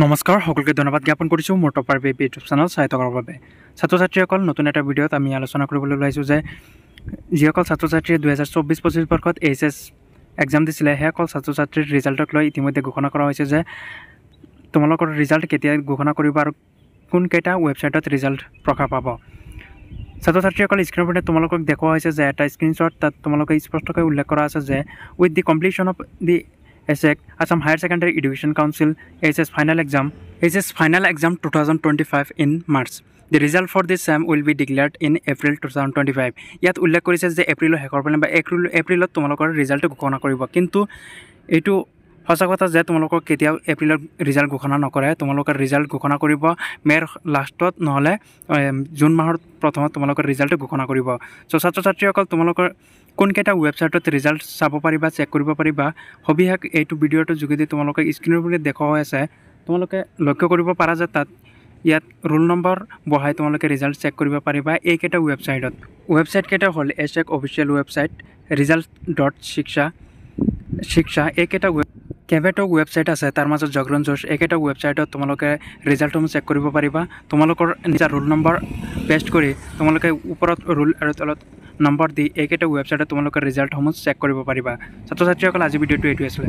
নমস্কাৰ সকলোকে ধন্যবাদ জ্ঞাপন কৰিছোঁ মোৰ টপাৰ বেবী ইউটিউব চেনেল চাই থকাৰ বাবে ছাত্ৰ ছাত্ৰীসকল নতুন এটা ভিডিঅ'ত আমি আলোচনা কৰিবলৈ ওলাইছোঁ যে যিসকল ছাত্ৰ ছাত্ৰীয়ে 2024-25 বৰ্ষত এইচএছ এক্সাম দিছিলে সেইসকল ছাত্ৰ ছাত্ৰীৰ ৰিজাল্টক লৈ ইতিমধ্যে ঘোষণা কৰা হৈছে যে তোমালোকৰ ৰিজাল্ট কেতিয়া ঘোষণা কৰিব আৰু কোনকেইটা ৱেবছাইটত ৰিজাল্ট প্ৰকাশ পাব। ছাত্ৰ ছাত্ৰীসকল স্ক্ৰীনৰ ওপৰত তোমালোকক দেখুওৱা হৈছে যে এটা স্ক্ৰীনশ্বট তাত তোমালোকে স্পষ্টকৈ উল্লেখ কৰা আছে যে with the completion of the ASEC Assam Higher Secondary Education Council HS Final Exam 2025 in March. The result for this SEM will be declared in April 2025. ইয়াত উল্লেখ কৰিছে যে এপ্ৰিলৰ শেষৰ ফালে বা এপ্ৰিলত তোমালোকৰ ৰিজাল্ট ঘোষণা কৰিব, কিন্তু এইটো সঁচা কথা যে তোমালোকক কেতিয়াও এপ্ৰিলত ৰিজাল্ট ঘোষণা নকৰে। তোমালোকৰ ৰিজাল্ট ঘোষণা কৰিব মে'ৰ লাষ্টত নহ'লে জুন মাহৰ প্ৰথমত তোমালোকৰ ৰিজাল্ট ঘোষণা কৰিব। চ' ছাত্ৰ ছাত্ৰীসকল তোমালোকৰ কোনকেইটা ৱেবছাইটত ৰিজাল্ট চাব পাৰিবা, চেক কৰিব পাৰিবা, সবিশেষ এইটো ভিডিঅ'টোৰ যোগেদি তোমালোকে স্ক্ৰীনৰ ওপৰত দেখুওৱা হৈ আছে। তোমালোকে লক্ষ্য কৰিব পাৰা যে তাত ইয়াত ৰোল নম্বৰ বহাই তোমালোকে ৰিজাল্ট চেক কৰিব পাৰিবা এইকেইটা ৱেবছাইটত। ৱেবছাইটকেইটা হ'ল ASEC অফিচিয়েল ৱেবছাইট, result.shiksha এইকেইটা কেইবাটাও ৱেবছাইট আছে, তাৰ মাজত জগৰণ জোশ এইকেইটা ৱেবছাইটত তোমালোকে ৰিজাল্টসমূহ চেক কৰিব পাৰিবা। তোমালোকৰ নিজা ৰোল নম্বৰ পেষ্ট কৰি তোমালোকে ওপৰত ৰোল আৰু তলত নম্বৰ দি এইকেইটা ৱেবছাইটত তোমালোকৰ ৰিজাল্টসমূহ চেক কৰিব পাৰিবা। ছাত্ৰ ছাত্ৰীসকল আজি ভিডিঅ'টো এইটোৱে আছিলে।